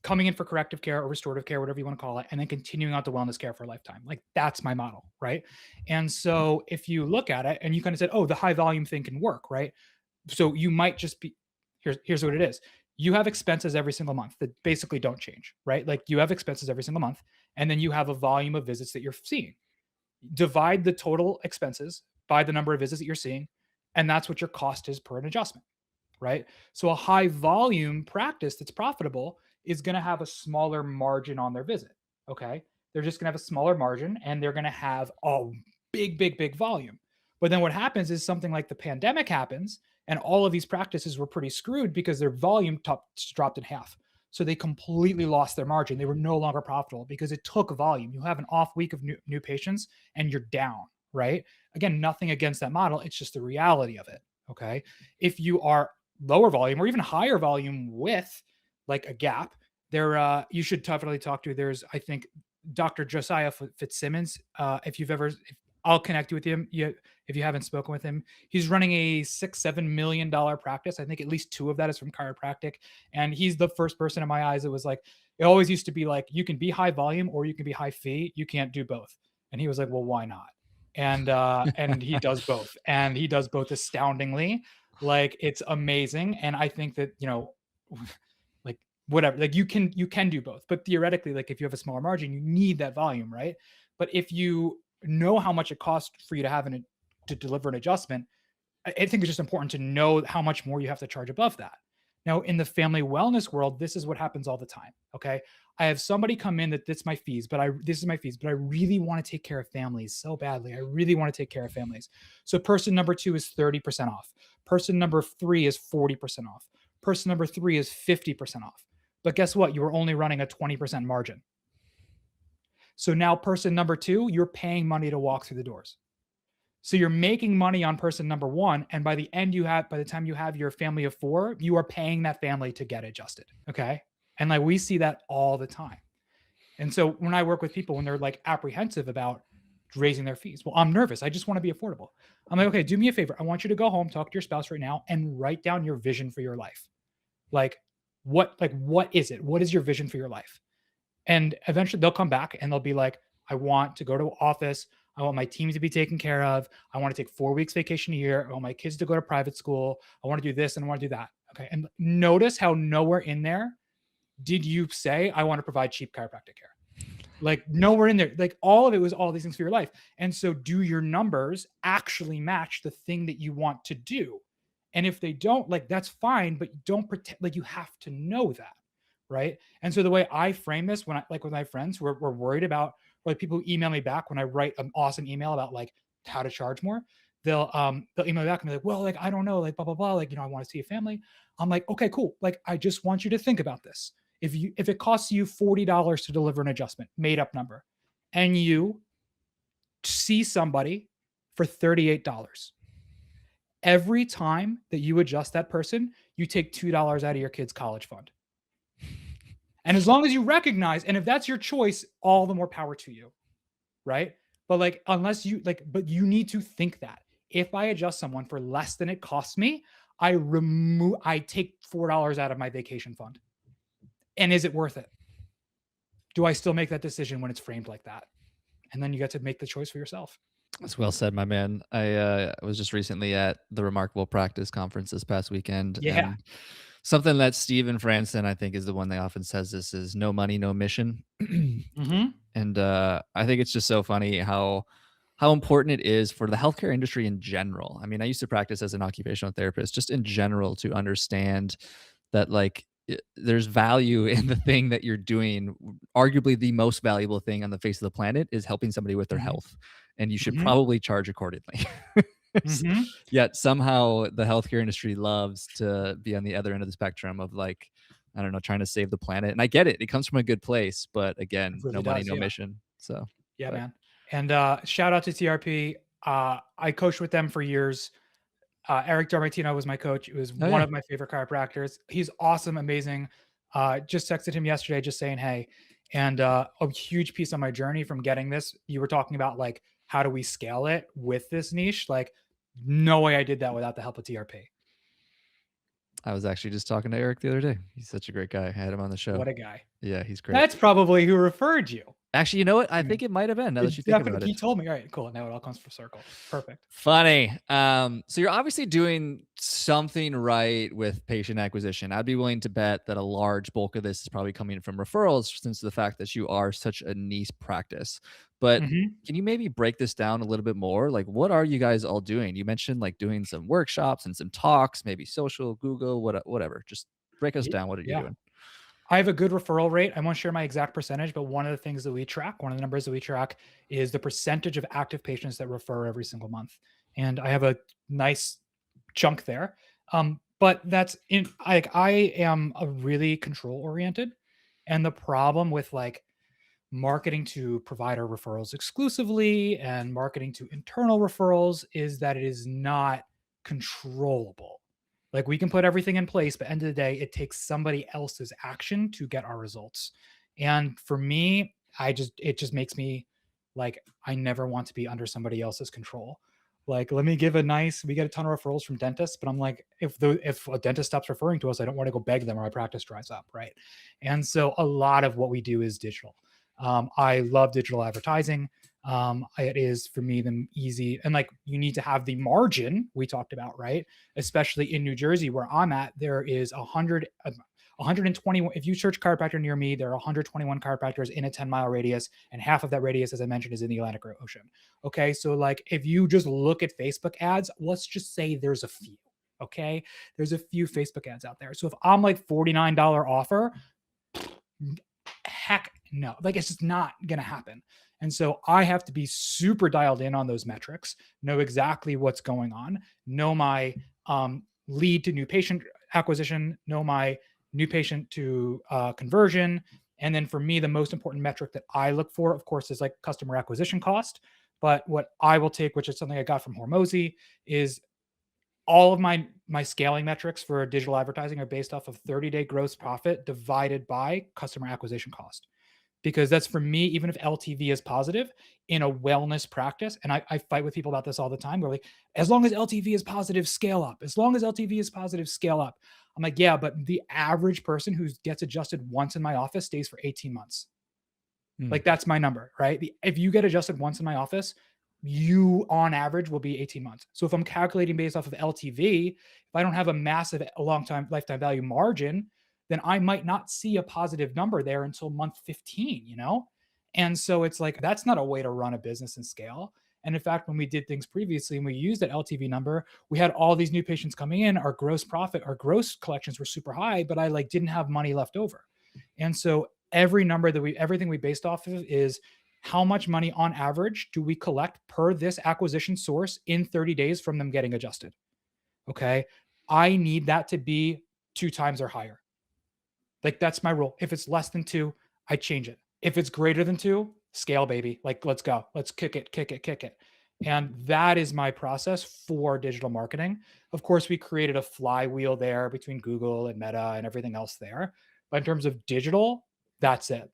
S1: coming in for corrective care or restorative care, whatever you want to call it, and then continuing on to wellness care for a lifetime. Like that's my model, right? And so if you look at it and you kind of said, oh, the high volume thing can work, right? So you might just be here's what it is. You have expenses every single month that basically don't change, right? Like you have expenses every single month, and then you have a volume of visits that you're seeing. Divide the total expenses by the number of visits that you're seeing, and that's what your cost is per an adjustment, right? So a high volume practice that's profitable is going to have a smaller margin on their visit. Okay. They're just going to have a smaller margin and they're going to have a big, big, big volume. But then what happens is something like the pandemic happens and all of these practices were pretty screwed because their volume dropped in half. So they completely lost their margin. They were no longer profitable because it took volume. You have an off week of new patients and you're down, right? Again, nothing against that model. It's just the reality of it. Okay. If you are lower volume or even higher volume with like a gap, there you should definitely talk to. There's I think Dr. Josiah Fitzsimmons. If you've ever, I'll connect you with him. If you haven't spoken with him, he's running a $6-7 million practice. I think at least 2 of that is from chiropractic, and he's the first person in my eyes that was like, it always used to be like you can be high volume or you can be high fee. You can't do both. And he was like, well, why not? And he does both, and he does both astoundingly. Like it's amazing. And I think that, like whatever, like you can do both. But theoretically, like if you have a smaller margin, you need that volume, right? But if you know how much it costs for you to have to deliver an adjustment, I think it's just important to know how much more you have to charge above that. Now, in the family wellness world, this is what happens all the time. Okay. I have somebody come in that this is my fees, but I really want to take care of families so badly. I really want to take care of families. So person number 2 is 30% off. Person number 3 is 40% off. Person number 3 is 50% off. But guess what? You were only running a 20% margin. So now person number 2, you're paying money to walk through the doors. So you're making money on person number 1, and by the time you have your family of 4, you are paying that family to get adjusted. Okay. And like we see that all the time. And so when I work with people, when they're like apprehensive about raising their fees, well, I'm nervous. I just want to be affordable. I'm like, okay, do me a favor. I want you to go home, talk to your spouse right now, and write down your vision for your life. Like, what is it? What is your vision for your life? And eventually they'll come back and they'll be like, I want to go to office. I want my team to be taken care of. I want to take 4 weeks vacation a year. I want my kids to go to private school. I want to do this and I want to do that. Okay. And notice how nowhere in there did you say, I want to provide cheap chiropractic care. Like nowhere in there, like all of it was all these things for your life. And so do your numbers actually match the thing that you want to do? And if they don't, like that's fine, but don't pretend like you have to know that. Right. And so the way I frame this when I like with my friends who are worried about like people who email me back when I write an awesome email about like how to charge more, they'll email me back and be like, well, like I don't know, like blah blah blah, like I want to see a family. I'm like, okay, cool. Like I just want you to think about this. If it costs you $40 to deliver an adjustment, made up number, and you see somebody for $38, every time that you adjust that person, you take $2 out of your kid's college fund. And as long as you recognize, and if that's your choice, all the more power to you, right? But like, unless you like, but you need to think that if I adjust someone for less than it costs me, I take $4 out of my vacation fund. And is it worth it? Do I still make that decision when it's framed like that? And then you get to make the choice for yourself.
S2: That's well said, my man. I was just recently at the Remarkable Practice Conference this past weekend,
S1: Yeah.
S2: and something that Steven Franson, I think, is the one that often says this is no money, no mission.
S1: Mm-hmm.
S2: And I think it's just so funny how important it is for the healthcare industry in general. I mean, I used to practice as an occupational therapist, just in general, to understand that like there's value in the thing that you're doing. Arguably, the most valuable thing on the face of the planet is helping somebody with their
S1: Mm-hmm.
S2: health, and you should
S1: Mm-hmm.
S2: probably charge accordingly.
S1: Mm-hmm.
S2: Yet somehow the healthcare industry loves to be on the other end of the spectrum of like, I don't know, trying to save the planet. And I get it; it comes from a good place, but
S1: It
S2: again, no
S1: really
S2: money,
S1: does.
S2: no
S1: Yeah.
S2: mission. So,
S1: Yeah,
S2: but
S1: man. And shout out to TRP. I coached with them for years. Eric Darmatino was my coach. It was
S2: oh
S1: one
S2: yeah,
S1: of my favorite chiropractors. He's awesome, amazing. Just texted him yesterday, just saying hey. And a huge piece on my journey from getting this. You were talking about like how do we scale it with this niche? Like, no way I did that without the help of TRP.
S2: I was actually just talking to Eric the other day. He's such a great guy. I had him on the show.
S1: What a guy.
S2: Yeah, he's great.
S1: That's probably who referred you.
S2: Actually, you know what? I
S1: I mean,
S2: think it might have been now that
S1: it
S2: you think about
S1: definitely. He
S2: it.
S1: told me. All right, cool. Now it all comes full circle. Perfect.
S2: Funny. So you're obviously doing something right with patient acquisition. I'd be willing to bet that a large bulk of this is probably coming from referrals, since the fact that you are such a niche practice. But
S1: Hmm.
S2: can you maybe break this down a little bit more? Like, what are you guys all doing? You mentioned like doing some workshops and some talks, maybe social, Google, whatever. Just break us down. What are you
S1: Yeah.
S2: doing?
S1: I have a good referral rate. I won't share my exact percentage, but one of the things that we track, one of the numbers that we track is the percentage of active patients that refer every single month. And I have a nice chunk there. But that's in like I am a really control oriented. And the problem with like marketing to provider referrals exclusively and marketing to internal referrals is that it is not controllable. Like we can put everything in place, but end of the day, it takes somebody else's action to get our results. And for me, it just makes me like I never want to be under somebody else's control. Like, let me give we get a ton of referrals from dentists, but I'm like, if a dentist stops referring to us, I don't want to go beg them or my practice dries up, right? And so a lot of what we do is digital. I love digital advertising. It is for me the easy and like you need to have the margin we talked about, right? Especially in New Jersey where I'm at, there is 121. If you search chiropractor near me, there are 121 chiropractors in a 10-mile radius, and half of that radius, as I mentioned, is in the Atlantic Ocean. Okay, so like if you just look at Facebook ads, let's just say there's a few. Okay, there's a few Facebook ads out there. So if I'm like $49 offer, heck no, like it's just not going to happen. And so I have to be super dialed in on those metrics, know exactly what's going on, know my lead to new patient acquisition, know my new patient to conversion. And then for me, the most important metric that I look for, of course, is like customer acquisition cost. But what I will take, which is something I got from Hormozy, is all of my scaling metrics for digital advertising are based off of 30-day gross profit divided by customer acquisition cost, because that's for me, even if LTV is positive in a wellness practice. And I fight with people about this all the time. They're like, as long as LTV is positive, scale up. As long as LTV is positive, scale up. I'm like, yeah, but the average person who gets adjusted once in my office stays for 18 months.
S2: Hmm.
S1: Like that's my number, right? If you get adjusted once in my office, you on average will be 18 months. So if I'm calculating based off of LTV, if I don't have a massive long time lifetime value margin, then I might not see a positive number there until month 15, you know? And so it's like that's not a way to run a business and scale. And in fact, when we did things previously and we used that LTV number, we had all these new patients coming in, our gross profit, our gross collections were super high, but I like didn't have money left over. And so every number that everything we based off of is how much money on average do we collect per this acquisition source in 30 days from them getting adjusted? Okay. I need that to be 2 times or higher. Like that's my rule. If it's less than 2, I change it. If it's greater than 2, scale baby. Like let's go. Let's kick it, kick it, kick it. And that is my process for digital marketing. Of course, we created a flywheel there between Google and Meta and everything else there. But in terms of digital, that's it.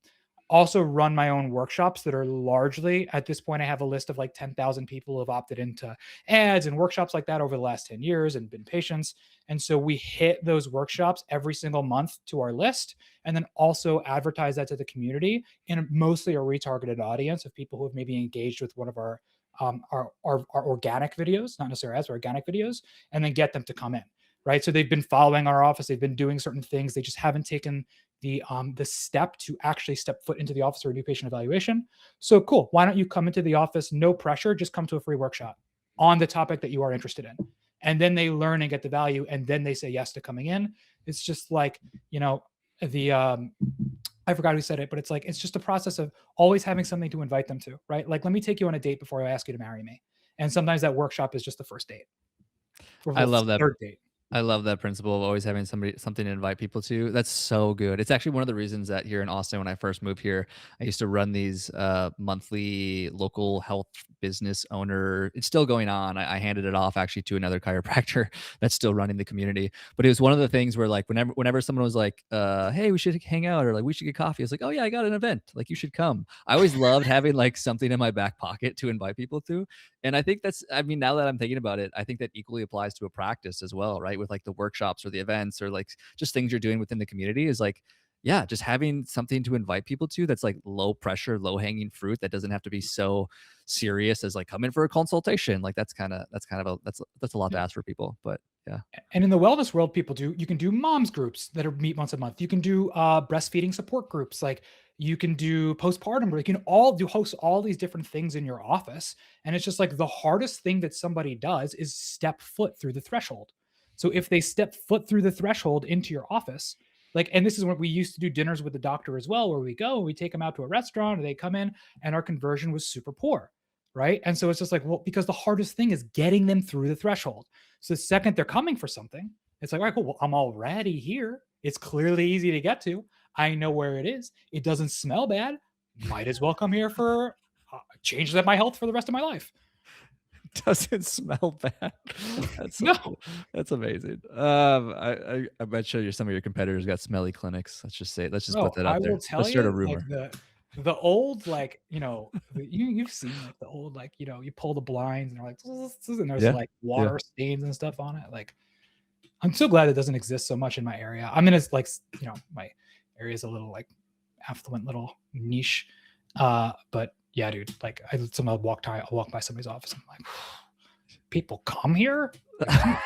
S1: Also run my own workshops that are largely at this point I have a list of like 10,000 people who have opted into ads and workshops like that over the last 10 years and been patients. And so we hit those workshops every single month to our list and then also advertise that to the community in mostly a retargeted audience of people who have maybe engaged with one of our organic videos, not necessarily ads, but organic videos, and then get them to come in. Right. So they've been following our office, they've been doing certain things, they just haven't taken the step to actually step foot into the office or a new patient evaluation. So cool. Why don't you come into the office? No pressure. Just come to a free workshop on the topic that you are interested in. And then they learn and get the value. And then they say yes to coming in. It's just like, you know, the I forgot who said it, but it's like it's just a process of always having something to invite them to, right? Like, let me take you on a date before I ask you to marry me. And sometimes that workshop is just the first date or
S2: I
S1: the
S2: love that.
S1: third date.
S2: I love that principle of always having something to invite people to. That's so good. It's actually one of the reasons that here in Austin, when I first moved here, I used to run these monthly local health business owner. It's still going on. I handed it off actually to another chiropractor that's still running the community. But it was one of the things where like whenever someone was like, "Hey, we should hang out," or like, "We should get coffee," I was like, "Oh yeah, I got an event. Like you should come." I always loved having like something in my back pocket to invite people to. And I think I mean, now that I'm thinking about it, I think that equally applies to a practice as well, right? With like the workshops or the events or like just things you're doing within the community is like, yeah, just having something to invite people to that's like low pressure, low hanging fruit that doesn't have to be so serious as like come in for a consultation. Like that's a lot to ask for people. But yeah.
S1: And in the wellness world, you can do moms groups that are meet once a month. You can do breastfeeding support groups. Like you can do postpartum, you can host all these different things in your office. And it's just like the hardest thing that somebody does is step foot through the threshold. So if they step foot through the threshold into your office, like, and this is what we used to do dinners with the doctor as well, where we go, we take them out to a restaurant, or they come in, and our conversion was super poor. Right. And so it's just like, well, because the hardest thing is getting them through the threshold. So the second they're coming for something, it's like, all right, cool. Well, I'm already here. It's clearly easy to get to. I know where it is. It doesn't smell bad. Might as well come here for change my health for the rest of my life.
S2: Doesn't smell bad. That's so
S1: No.
S2: cool. That's amazing. I bet you some of your competitors got smelly clinics. Let's just say, let's just put
S1: No,
S2: that
S1: I
S2: out
S1: will
S2: there.
S1: tell
S2: Let's start a
S1: you, like
S2: rumor.
S1: the old, like, you've seen like the old, like, you pull the blinds and they're like, and there's
S2: Yeah.
S1: like
S2: Yeah.
S1: water stains and stuff on it. Like, I'm so glad it doesn't exist so much in my area. I'm in a like, my area is a little like affluent little niche. But yeah, dude, like I'll walk by somebody's office. I'm like, people come here? Like, come on.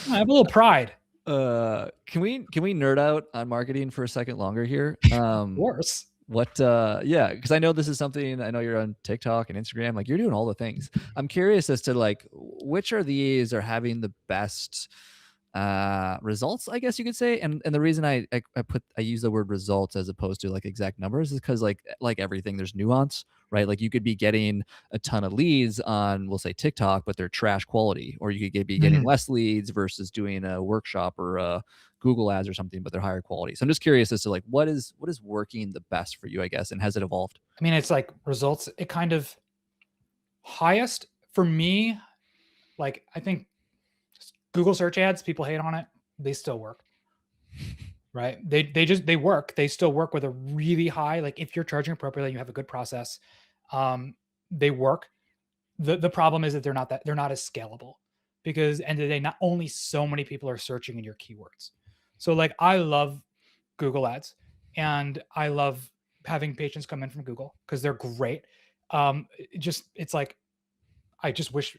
S1: I have a little pride.
S2: Can we nerd out on marketing for a second longer here?
S1: Of course.
S2: Yeah, because I know this is something I know you're on TikTok and Instagram, like you're doing all the things. I'm curious as to like which are these are having the best results, I guess you could say. And the reason I use the word results as opposed to like exact numbers is because like everything, there's nuance, right? Like you could be getting a ton of leads on, we'll say TikTok, but they're trash quality, or you could be getting
S1: Mhm.
S2: less leads versus doing a workshop or a Google ads or something, but they're higher quality. So I'm just curious as to like what is working the best for you, I guess, and has it evolved?
S1: I mean, it's like results. It kind of highest for me. Like I think Google search ads, people hate on it. They still work. right? They work. They still work with a really high, like if you're charging appropriately, you have a good process. Um, they work. The problem is that they're not as scalable because end of the day, not only so many people are searching in your keywords. So like I love Google ads and I love having patients come in from Google because they're great. It's like I just wish,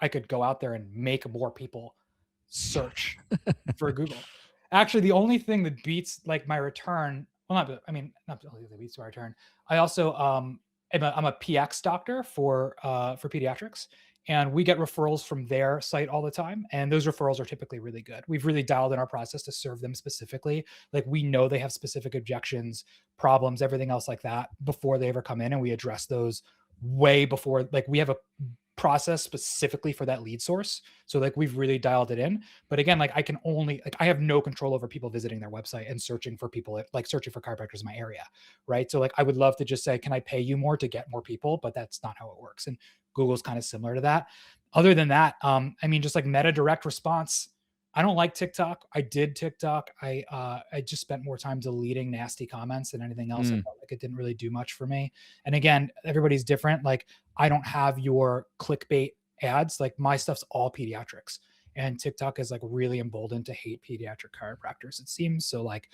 S1: I could go out there and make more people search for Google. Actually, the only thing that beats like my return, well, not the only thing that beats my return. I also I'm a PX doctor for pediatrics, and we get referrals from their site all the time. And those referrals are typically really good. We've really dialed in our process to serve them specifically. Like we know they have specific objections, problems, everything else like that before they ever come in, and we address those way before. Like we have a process specifically for that lead source. So like we've really dialed it in. But again, like I can only like I have no control over people visiting their website and searching for people like searching for chiropractors in my area. Right. So like I would love to just say, can I pay you more to get more people? But that's not how it works. And Google's kind of similar to that. Other than that, just like meta direct response. I don't like TikTok. I did TikTok. I just spent more time deleting nasty comments than anything else. I
S2: Mm.
S1: felt like it didn't really do much for me. And again, everybody's different. Like I don't have your clickbait ads. Like my stuff's all pediatrics. And TikTok is like really emboldened to hate pediatric chiropractors, it seems. So like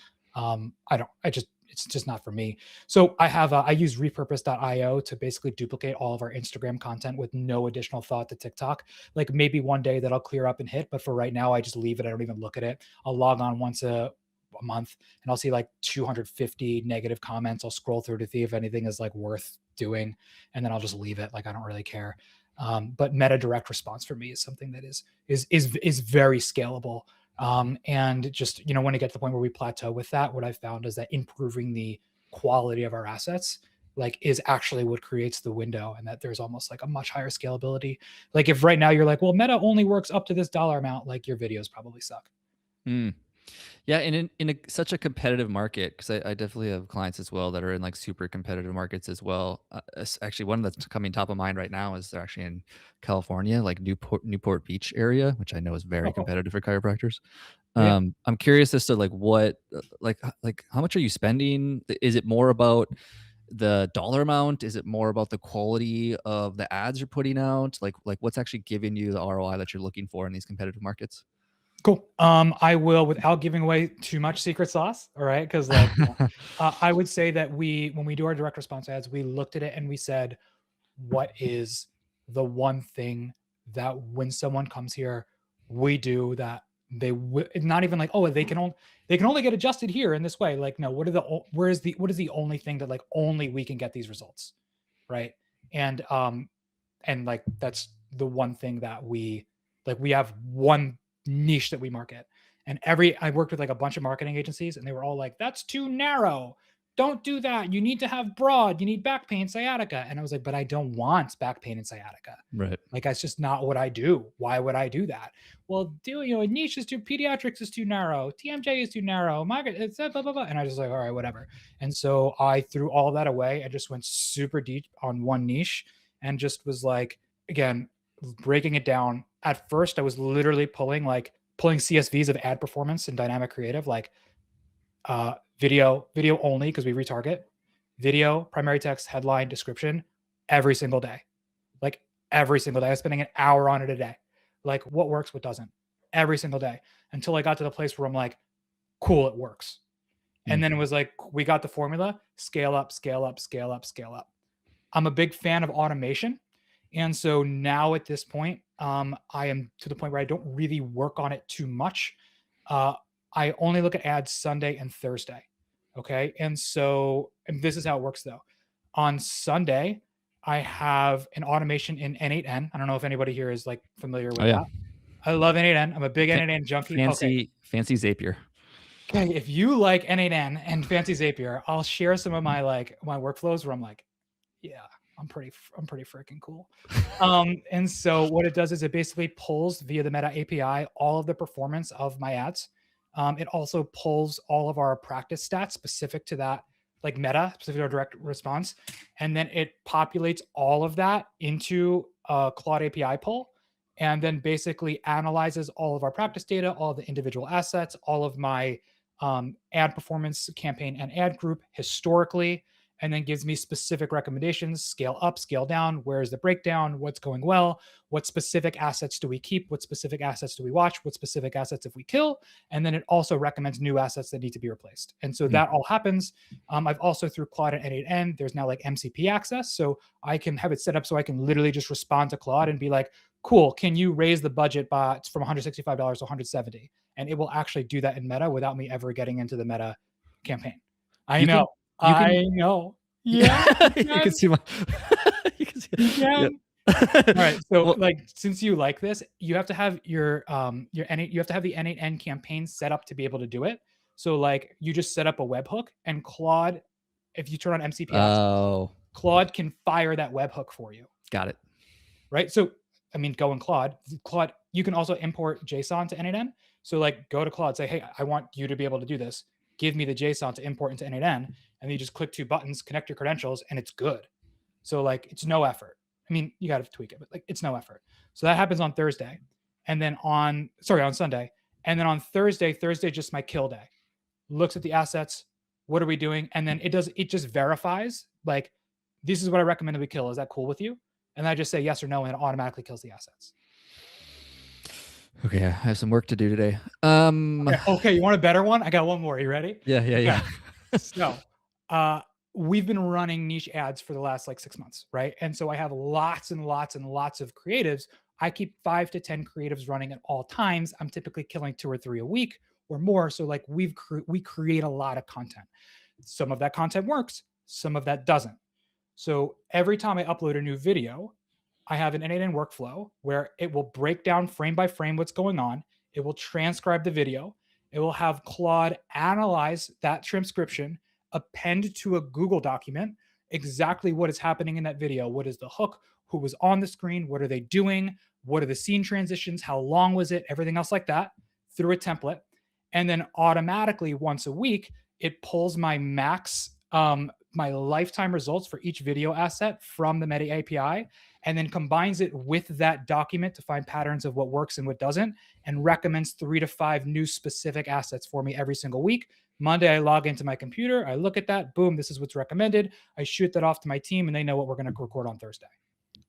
S1: it's just not for me. So I use repurpose.io to basically duplicate all of our Instagram content with no additional thought to TikTok. Like maybe one day that'll clear up and hit, but for right now, I just leave it. I don't even look at it. I'll log on once a month and I'll see like 250 negative comments. I'll scroll through to see if anything is like worth doing, and then I'll just leave it. Like I don't really care. But meta direct response for me is something that is very scalable. And just when it gets to the point where we plateau with that, what I found is that improving the quality of our assets like is actually what creates the window, and that there's almost like a much higher scalability. Like if right now you're like, well, meta only works up to this dollar amount, like your videos probably suck.
S2: Mm. Yeah, and such a competitive market, because I definitely have clients as well that are in like super competitive markets as well. Actually, one that's coming top of mind right now is they're actually in California, like Newport Beach area, which I know is very
S1: Oh, cool.
S2: competitive for chiropractors.
S1: Yeah.
S2: I'm curious as to like what, like how much are you spending? Is it more about the dollar amount? Is it more about the quality of the ads you're putting out? Like what's actually giving you the ROI that you're looking for in these competitive markets?
S1: Cool. I will, without giving away too much secret sauce. All right. Cause like, I would say that when we do our direct response ads, we looked at it and we said, what is the one thing that when someone comes here, we do that not even like, oh, they can only get adjusted here in this way. Like, no, what is the only thing that like only we can get these results. Right. And, and like, that's the one thing that we have one niche that we market. And I worked with like a bunch of marketing agencies and they were all like, that's too narrow. Don't do that. You need to have broad. You need back pain, sciatica. And I was like, but I don't want back pain and sciatica.
S2: Right.
S1: Like that's just not what I do. Why would I do that? Well, a niche is too pediatrics is too narrow. TMJ is too narrow. Market it's blah blah blah. And I was just like, all right, whatever. And so I threw all that away. I just went super deep on one niche and just was like, again, breaking it down. At first, I was literally pulling CSVs of ad performance and dynamic creative, like video only because we retarget, video, primary text, headline, description every single day. Like every single day. I was spending an hour on it a day. Like what works, what doesn't, every single day until I got to the place where I'm like, cool, it works. And
S2: Mm.
S1: then it was like, we got the formula, scale up, scale up, scale up, scale up. I'm a big fan of automation. And so now at this point, I am to the point where I don't really work on it too much. Uh, I only look at ads Sunday and Thursday. Okay. And this is how it works though. On Sunday, I have an automation in N8N. I don't know if anybody here is like familiar
S2: Oh
S1: with
S2: yeah.
S1: that. I love N8N. I'm a big
S2: Fa-
S1: N8N junkie. Okay.
S2: fancy Zapier.
S1: Okay. If you like N8N and Fancy Zapier, I'll share some of my workflows where I'm like, yeah, I'm pretty freaking cool. And so what it does is it basically pulls via the Meta API all of the performance of my ads. It also pulls all of our practice stats specific to that, like Meta, specific to our direct response, and then it populates all of that into a Claude API pull, and then basically analyzes all of our practice data, all of the individual assets, all of my ad performance campaign and ad group historically, and then gives me specific recommendations, scale up, scale down, where's the breakdown, what's going well, what specific assets do we keep, what specific assets do we watch, what specific assets if we kill, and then it also recommends new assets that need to be replaced. And so that all happens. I've also, through Claude and N8N, there's now like MCP access, so I can have it set up so I can literally just respond to Claude and be like, cool, can you raise the budget from $165 to $170? And it will actually do that in Meta without me ever getting into the Meta campaign. I know. I know. Yeah.
S2: You can see my. You can see. Yep.
S1: All right. So, well, like, since you like this, you have to have you have to have the N8N campaign set up to be able to do it. So, like, you just set up a webhook, and Claude, if you turn on MCP access, Claude can fire that webhook for you.
S2: Got it.
S1: Right. So, I mean, go in Claude. Claude, you can also import JSON to N8N. So, like, go to Claude, say, hey, I want you to be able to do this. Give me the JSON to import into N8N. And then you just click 2 buttons, connect your credentials, and it's good. So, like, it's no effort. I mean, you got to tweak it, but like, it's no effort. So that happens on Thursday. And then on Sunday. And then on Thursday, just my kill day. Looks at the assets. What are we doing? And then it just verifies, like, this is what I recommend that we kill. Is that cool with you? And I just say yes or no, and it automatically kills the assets.
S2: Okay, I have some work to do today.
S1: Okay, you want a better one? I got one more. Are you ready?
S2: Yeah.
S1: So, we've been running niche ads for the last like 6 months, right? And so I have lots and lots and lots of creatives. I keep 5 to 10 creatives running at all times. I'm typically killing 2 or 3 a week or more. So like we create a lot of content. Some of that content works, some of that doesn't. So every time I upload a new video, I have an N8N workflow where it will break down frame by frame what's going on. It will transcribe the video. It will have Claude analyze that transcription, append to a Google document exactly what is happening in that video. What is the hook? Who was on the screen? What are they doing? What are the scene transitions? How long was it? Everything else like that through a template. And then automatically once a week, it pulls my max, my lifetime results for each video asset from the Meta API, and then combines it with that document to find patterns of what works and what doesn't, and recommends 3 to 5 new specific assets for me every single week. Monday, I log into my computer, I look at that, boom, this is what's recommended. I shoot that off to my team, and they know what we're going to record on Thursday.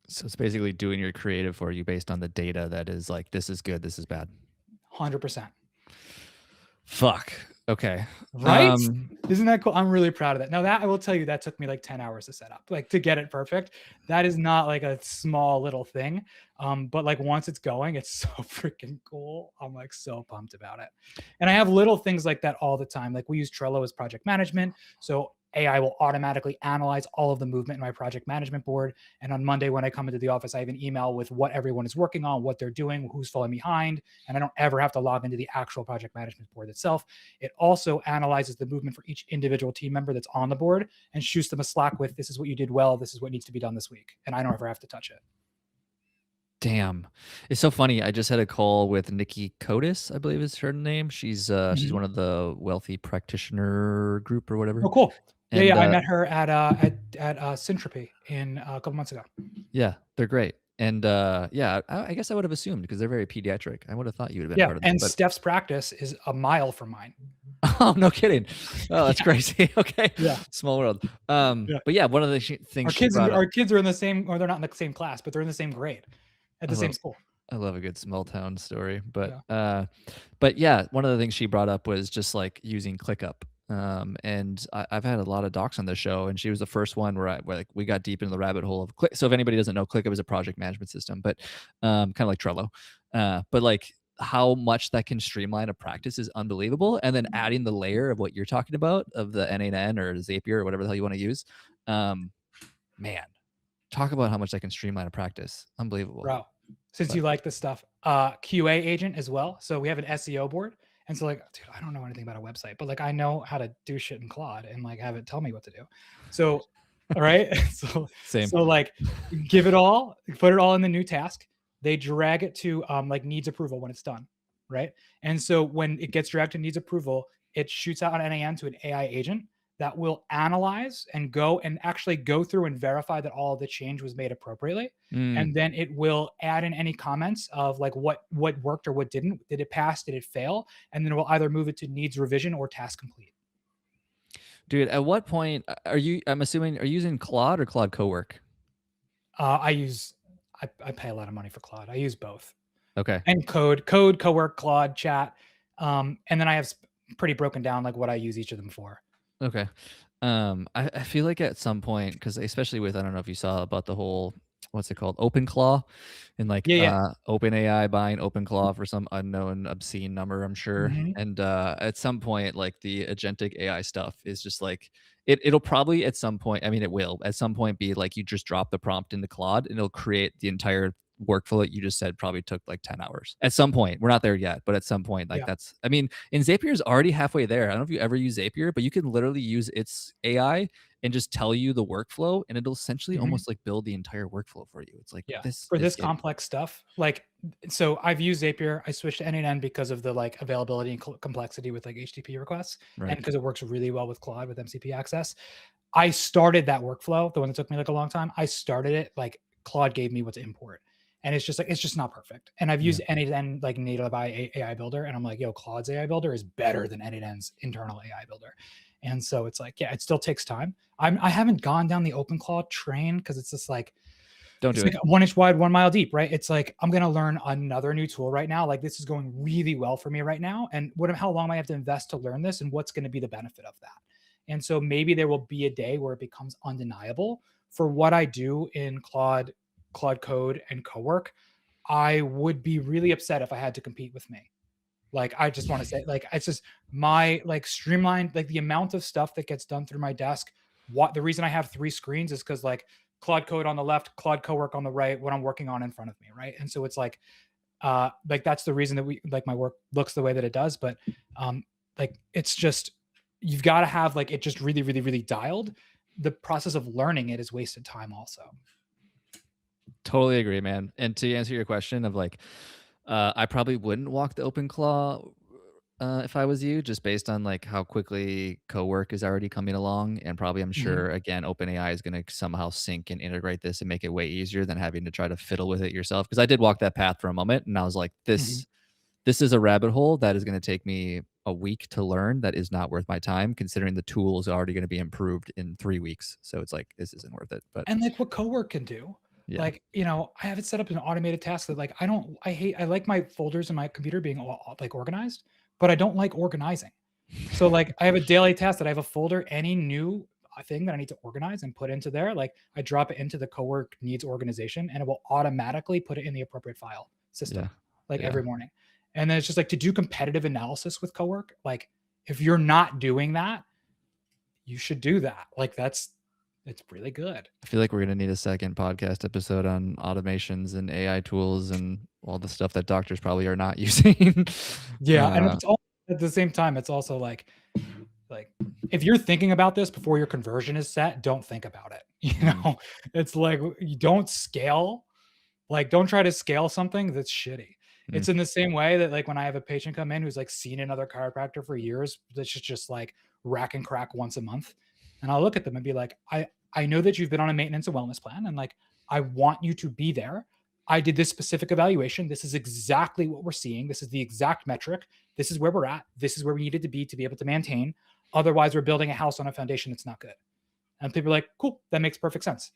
S2: So it's basically doing your creative for you based on the data that is like, this is good, this is bad.
S1: 100%.
S2: Fuck. Okay.
S1: Right? Isn't that cool? I'm really proud of that. Now, that I will tell you, that took me like 10 hours to set up, like to get it perfect. That is not like a small little thing. But like once it's going, it's so freaking cool. I'm like so pumped about it. And I have little things like that all the time. Like we use Trello as project management. So AI will automatically analyze all of the movement in my project management board. And on Monday, when I come into the office, I have an email with what everyone is working on, what they're doing, who's falling behind. And I don't ever have to log into the actual project management board itself. It also analyzes the movement for each individual team member that's on the board and shoots them a Slack with, this is what you did well, this is what needs to be done this week. And I don't ever have to touch it.
S2: Damn. It's so funny. I just had a call with Nikki Kodis, I believe is her name. She's one of the wealthy practitioner group or whatever.
S1: Oh, cool. And, yeah, I met her at Syntropy a couple months ago.
S2: Yeah, they're great. And yeah, I guess I would have assumed because they're very pediatric. I would have thought you would have been part of them.
S1: And Steph's practice is a mile from mine.
S2: Oh, no kidding. Oh, that's crazy. Okay.
S1: Yeah.
S2: Small world. But yeah, one of the things
S1: our kids are in the same, or they're not in the same class, but they're in the same grade at the same school.
S2: I love a good small town story. But yeah, one of the things she brought up was just like using ClickUp. And I've had a lot of docs on the show, and she was the first one where like we got deep into the rabbit hole of Click. So if anybody doesn't know, ClickUp is a project management system, but kind of like Trello. But like how much that can streamline a practice is unbelievable. And then adding the layer of what you're talking about of the N8N or Zapier or whatever the hell you want to use, man, talk about how much that can streamline a practice. Unbelievable.
S1: Bro, since you like this stuff, QA agent as well. So we have an SEO board. And so like, dude, I don't know anything about a website, but like, I know how to do shit in Claude and like have it tell me what to do. So, all right. So like give it all, put it all in the new task. They drag it to like needs approval when it's done. Right. And so when it gets dragged to needs approval, it shoots out on NAN to an AI agent that will analyze and go and actually go through and verify that all of the change was made appropriately.
S2: Mm.
S1: And then it will add in any comments of like what worked or what didn't. Did it pass? Did it fail? And then it will either move it to needs revision or task complete.
S2: Dude, at what point are you? I'm assuming, are you using Claude or Claude Cowork?
S1: I use I pay a lot of money for Claude. I use both.
S2: Okay.
S1: And code, cowork, Claude, chat. And then I have pretty broken down like what I use each of them for.
S2: Okay. I feel like at some point, because especially with, I don't know if you saw about the whole, what's it called, OpenClaw, and like
S1: Yeah, yeah.
S2: OpenAI buying OpenClaw for some unknown obscene number, I'm sure.
S1: Mhm.
S2: And at some point, like the agentic AI stuff is just like it'll probably at some point, I mean, it will at some point be like you just drop the prompt into Claude and it'll create the entire workflow that you just said probably took like 10 hours. At some point, we're not there yet, but at some point, like
S1: Yeah.
S2: that's, I mean, and Zapier's already halfway there. I don't know if you ever use Zapier, but you can literally use its AI and just tell you the workflow and it'll essentially
S1: Mhm.
S2: almost like build the entire workflow for you. It's like
S1: Yeah.
S2: this
S1: For
S2: is
S1: this
S2: it.
S1: complex stuff, like, so I've used Zapier. I switched to N8N because of the like availability and complexity with like HTTP requests, and
S2: Right.
S1: because it works really well with Claude with MCP access. I started that workflow, the one that took me like a long time. I started it like Claude gave me what to import. And it's just like, it's just not perfect. And I've
S2: Yeah.
S1: used N8N like native AI builder. And I'm like, yo, Claude's AI builder is better than N8N's internal AI builder. And so it's like, yeah, it still takes time. I haven't gone down the OpenClaw train because it's just like,
S2: Don't
S1: it's
S2: do
S1: like
S2: it.
S1: 1 inch wide, 1 mile deep, right? It's like I'm gonna learn another new tool right now. Like this is going really well for me right now. And how long I have to invest to learn this, and what's going to be the benefit of that? And so maybe there will be a day where it becomes undeniable for what I do in Claude Code, and Cowork. I would be really upset if I had to compete with me. Like I just want to say, like it's just my like streamlined, like the amount of stuff that gets done through my desk. What the reason I have three screens is because like Claude Code on the left, Claude Cowork on the right, what I'm working on in front of me, right? And so it's like that's the reason that we like my work looks the way that it does. But like it's just you've got to have like it just really, really, really dialed. The process of learning it is wasted time also.
S2: Totally agree, man. And to answer your question of like, I probably wouldn't walk the open claw if I was you, just based on like how quickly co-work is already coming along, and probably I'm
S1: Mhm.
S2: sure again OpenAI is going to somehow sync and integrate this and make it way easier than having to try to fiddle with it yourself. Because I did walk that path for a moment, and I was like,
S1: Mhm.
S2: this is a rabbit hole that is going to take me a week to learn. That is not worth my time, considering the tool is already going to be improved in 3 weeks. So it's like this isn't worth it. But
S1: And like what Cowork can do.
S2: yeah,
S1: Like, I have it set up in an automated task that like I like my folders in my computer being all, like organized, but I don't like organizing. So like I have a daily task that I have a folder, any new thing that I need to organize and put into there, like I drop it into the Cowork needs organization and it will automatically put it in the appropriate file system
S2: yeah,
S1: like
S2: yeah.
S1: every morning. And then it's just like to do competitive analysis with Cowork, like if you're not doing that, you should do that. Like it's really good.
S2: I feel like we're gonna need a second podcast episode on automations and AI tools and all the stuff that doctors probably are not using.
S1: Yeah, and
S2: uh,
S1: it's all at the same time, it's also like if you're thinking about this before your conversion is set, don't think about it.
S2: mm,
S1: It's like you don't scale, like don't try to scale something that's shitty.
S2: mm,
S1: It's in the same way that like when I have a patient come in who's like seen another chiropractor for years, that's just like rack and crack once a month. And I'll look at them and be like, I know that you've been on a maintenance and wellness plan, and like I want you to be there. I did this specific evaluation. This is exactly what we're seeing. This is the exact metric. This is where we're at. This is where we needed to be able to maintain. Otherwise, we're building a house on a foundation that's not good. And people are like, cool, that makes perfect sense.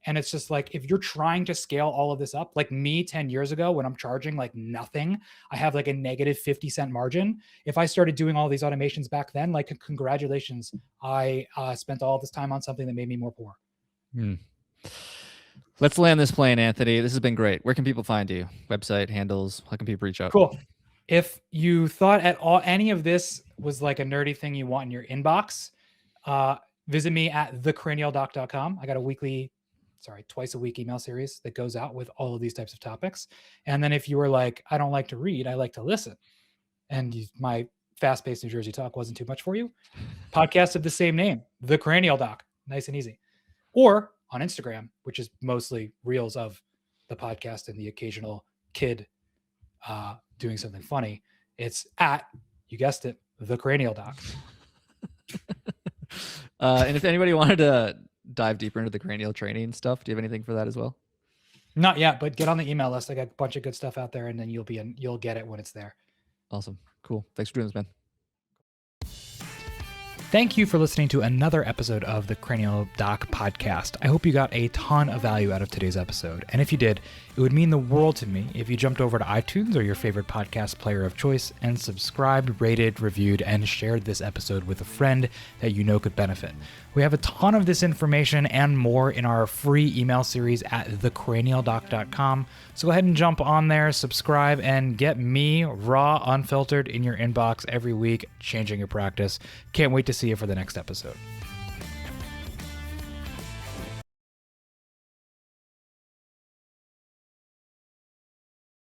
S1: And it's just like, if you're trying to scale all of this up, like me 10 years ago, when I'm charging like nothing, I have like a negative 50-cent margin. If I started doing all these automations back then, like, congratulations, I spent all this time on something that made me more poor.
S2: mm. Let's land this plane, Anthony. This has been great. Where can people find you? Website, handles? How can people reach out?
S1: Cool. If you thought at all any of this was like a nerdy thing you want in your inbox, uh, visit me at thecranialdoc.com. I got a twice a week email series that goes out with all of these types of topics. And then if you were like, I don't like to read, I like to listen, and my fast-paced New Jersey talk wasn't too much for you, podcast of the same name, The Cranial Doc, nice and easy. Or on Instagram, which is mostly reels of the podcast and the occasional kid doing something funny. It's at, you guessed it, The Cranial Doc.
S2: And if anybody wanted to dive deeper into the cranial training stuff, do you have anything for that as well?
S1: Not yet, but get on the email list. I got a bunch of good stuff out there, and then you'll get it when it's there.
S2: Awesome. Cool. Thanks for doing this, man.
S1: Thank you for listening to another episode of the Cranial Doc Podcast. I hope you got a ton of value out of today's episode. And if you did, it would mean the world to me if you jumped over to iTunes or your favorite podcast player of choice and subscribed, rated, reviewed, and shared this episode with a friend that you know could benefit. We have a ton of this information and more in our free email series at thecranialdoc.com. So go ahead and jump on there, subscribe, and get me raw, unfiltered in your inbox every week, changing your practice. Can't wait to see you for the next episode.